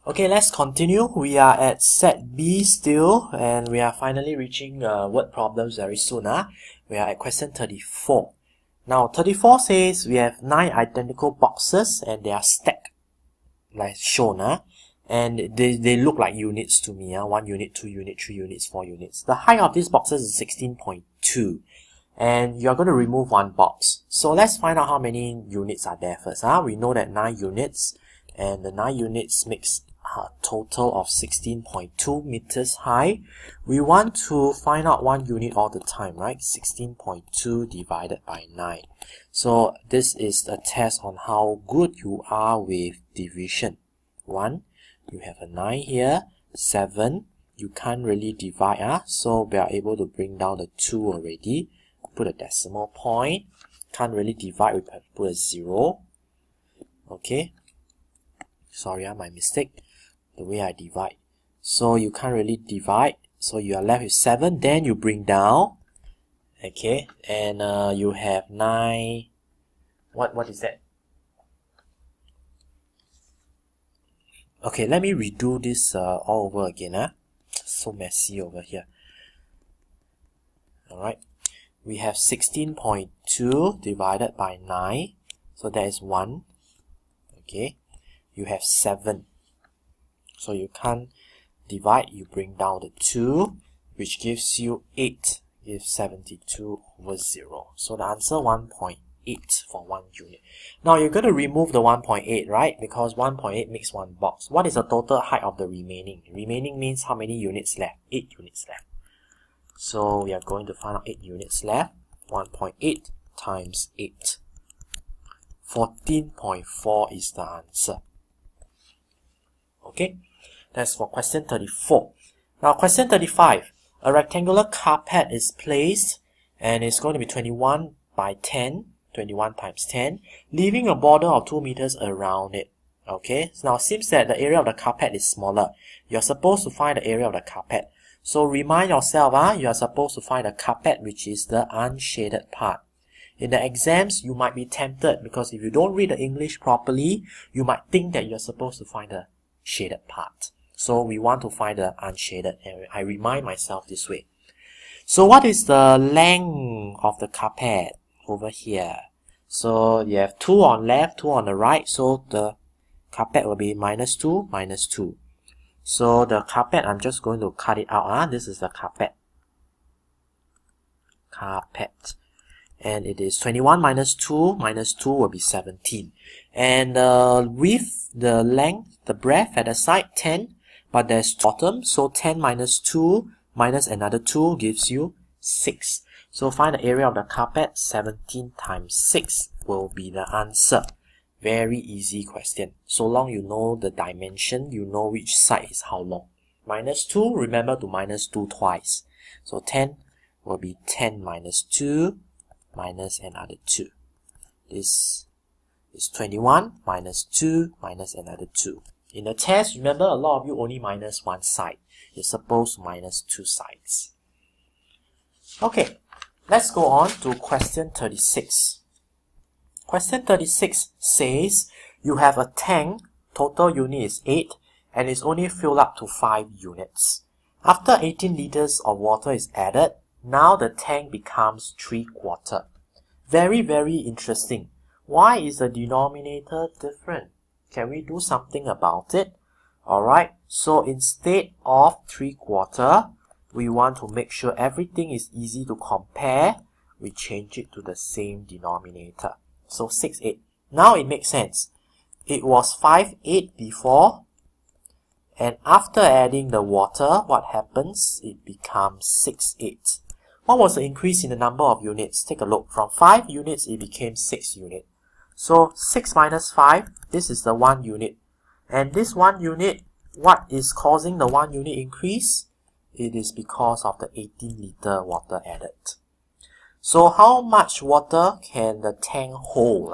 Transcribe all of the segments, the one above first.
Okay, let's continue. We are at set B still, and we are finally reaching word problems very soon. We are at question 34. Now, 34 says we have 9 identical boxes and they are stacked, like shown. And they look like units to me. 1 unit, 2 units, 3 units, 4 units. The height of these boxes is 16.2. And you're going to remove one box. So let's find out how many units are there first. We know that 9 units, and the 9 units makes a total of 16.2 meters high. We want to find out 1 unit all the time, right? 16.2 divided by 9. So this is a test on how good you are with division. 1, you have a 9 here. 7, you can't really divide, so we are able to bring down the 2 already. Put a decimal point. Can't really divide, we have to put a 0. Okay. Sorry, my mistake. The way I divide. So you can't really divide. So you are left with 7. Then you bring down. Okay. And you have 9. What is that? Okay, let me redo this all over again. So messy over here. Alright. We have 16.2 divided by 9. So that is 1. Okay. You have 7. So you can't divide, you bring down the 2, which gives you 8, gives 72 over 0. So the answer 1.8 for 1 unit. Now you're going to remove the 1.8, right? Because 1.8 makes 1 box. What is the total height of the remaining? Remaining means how many units left? 8 units left. So we are going to find out 8 units left. 1.8 times 8. 14.4 is the answer. Okay, that's for question 34. Now question 35. A rectangular carpet is placed and it's going to be 21 by 10, 21 times 10, leaving a border of 2 meters around it. Okay, so now it seems that the area of the carpet is smaller. You're supposed to find the area of the carpet. So remind yourself, you are supposed to find the carpet, which is the unshaded part. In the exams, you might be tempted because if you don't read the English properly, you might think that you're supposed to find the shaded part. So we want to find the unshaded area. I remind myself this way. So what is the length of the carpet over here? So you have 2 on left, 2 on the right. So the carpet will be minus 2, minus 2. So the carpet, I'm just going to cut it out. This is the carpet. Carpet. And it is 21 minus 2 will be 17. And with the length, the breadth at the side, 10. But there's bottom, so 10 minus 2 minus another 2 gives you 6. So find the area of the carpet. 17 times 6 will be the answer. Very easy question. So long you know the dimension, you know which side is how long. Minus 2, remember to minus 2 twice. So 10 will be 10 minus 2 minus another 2. This is 21 minus 2 minus another 2. In the test, remember a lot of you only minus one side. You're supposed to minus 2 sides. Okay, let's go on to question 36. Question 36 says you have a tank, total unit is 8, and it's only filled up to 5 units. After 18 liters of water is added, now the tank becomes 3/4. Very, very interesting. Why is the denominator different? Can we do something about it? Alright, so instead of 3/4, we want to make sure everything is easy to compare. We change it to the same denominator. So 6/8. Now it makes sense. It was 5/8 before, and after adding the water, what happens? It becomes 6/8. What was the increase in the number of units? Take a look. From 5 units, it became 6 units. So 6 minus 5, this is the 1 unit. And this 1 unit, what is causing the 1 unit increase? It is because of the 18 liter water added. So how much water can the tank hold?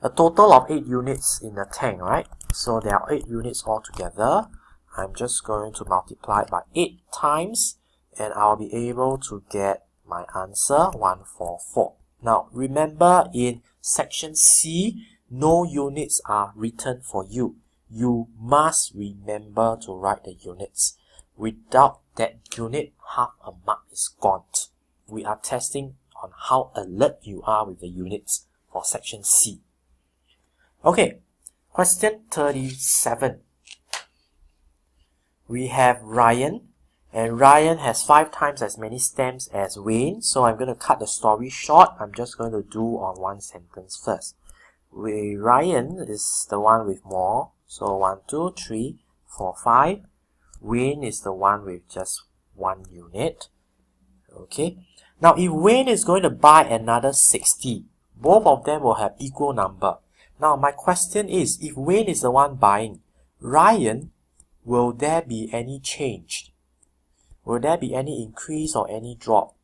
A total of 8 units in the tank, right? So there are 8 units altogether. I'm just going to multiply by 8 times, and I'll be able to get my answer 144. Now remember, in section C, no units are written for you. you must remember to write the units. Without that unit, half a mark is gone. We are testing on how alert you are with the units for section C. Okay, question 37. We have Ryan, and Ryan has 5 times as many stems as Wayne, so I'm going to cut the story short. I'm just going to do on one sentence first. Ryan is the one with more, so 1, 2, 3, 4, 5. Wayne is the one with just 1 unit. Okay, now if Wayne is going to buy another 60, both of them will have equal number. Now my question is, if Wayne is the one buying, Ryan, will there be any change? Will there be any increase or any drop?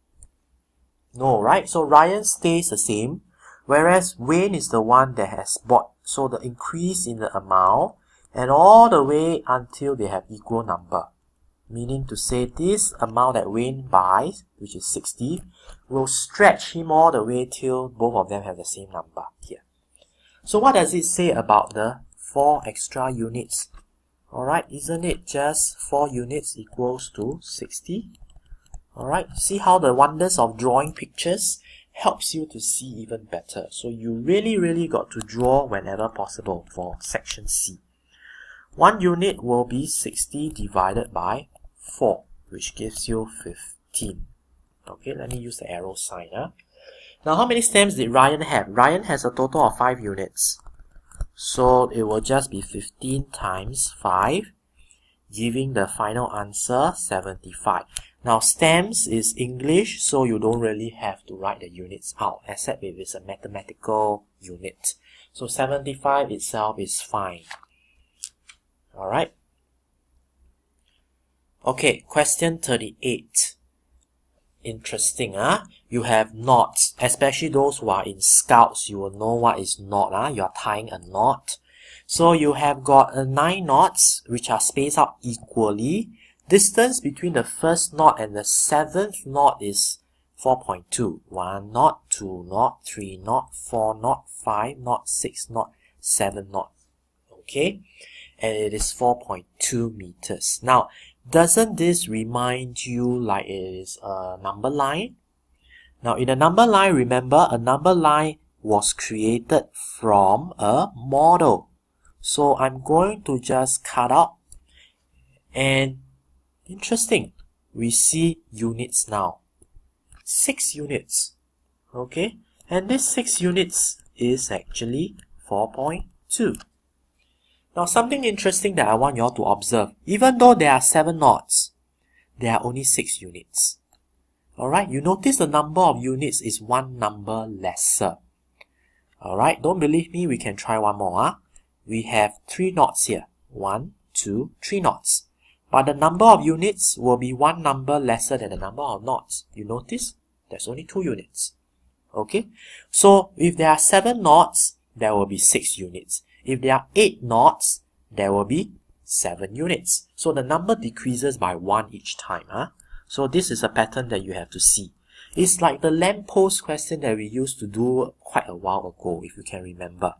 No, right? So Ryan stays the same, whereas Wayne is the one that has bought. So the increase in the amount and all the way until they have equal number. Meaning to say this amount that Wayne buys, which is 60, will stretch him all the way till both of them have the same number here. So what does it say about the 4 extra units? Alright, isn't it just 4 units equals to 60? Alright, see how the wonders of drawing pictures helps you to see even better. So you really got to draw whenever possible for section C. 1 unit will be 60 divided by 4, which gives you 15. Okay, let me use the arrow sign. Now, how many stems did Ryan have? Ryan has a total of 5 units. So it will just be 15 times 5, giving the final answer 75. Now, stems is English, so you don't really have to write the units out, except if it's a mathematical unit. So 75 itself is fine. Alright. Okay, question 38. Interesting, You have knots, especially those who are in scouts, you will know what is knot, You are tying a knot. So you have got 9 knots, which are spaced out equally. Distance between the first knot and the 7th knot is 4.2. 1 knot, 2 knot, 3 knot, 4 knot, 5 knot, 6 knot, 7 knot. Okay? And it is 4.2 meters. Now, doesn't this remind you like it is a number line? Now, in a number line, remember, a number line was created from a model. So I'm going to just cut out. And interesting, we see units now. 6 units. Okay? And this 6 units is actually 4.2. Now, something interesting that I want you all to observe. Even though there are 7 knots, there are only 6 units. Alright, you notice the number of units is 1 number lesser. Alright, don't believe me, we can try one more. We have 3 knots here. 1, 2, 3 knots. But the number of units will be 1 number lesser than the number of knots. You notice? There's only 2 units. Okay? So, if there are 7 knots, there will be 6 units. If there are 8 knots, there will be 7 units. So the number decreases by 1 each time. So this is a pattern that you have to see. It's like the lamppost question that we used to do quite a while ago, if you can remember.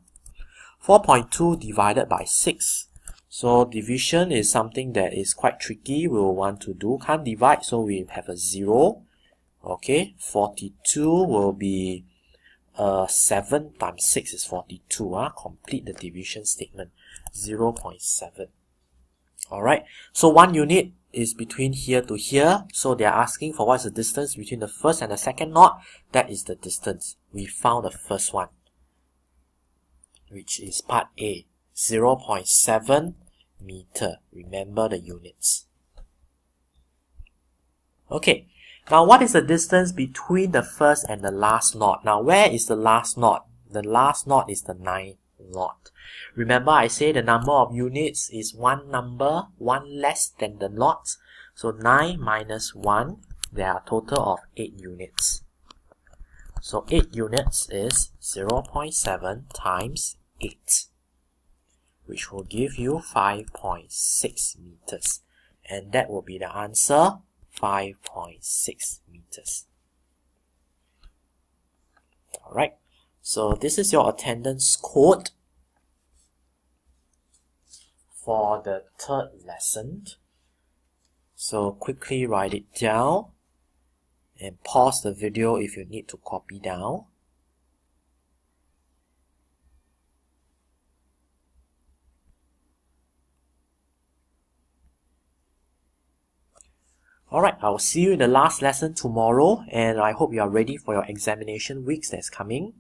4.2 divided by 6. So division is something that is quite tricky. We will want to do. Can't divide, so we have a 0. Okay, 42 will be 7 times 6 is 42. Complete the division statement. 0.7. Alright, so 1 unit is between here to here. So they are asking for what's the distance between the first and the second knot. That is the distance. We found the first one, which is part A. 0.7 meter. Remember the units. Okay. Now, what is the distance between the first and the last knot? Now, where is the last knot? The last knot is the 9th knot. Remember, I say the number of units is 1 number, 1 less than the knot. So, 9 minus 1, there are a total of 8 units. So, 8 units is 0.7 times 8, which will give you 5.6 meters. And that will be the answer. 5.6 meters. Alright, so this is your attendance code. for the third lesson. So quickly write it down and pause the video if you need to copy down. Alright, I'll see you in the last lesson tomorrow, and I hope you are ready for your examination weeks that's coming.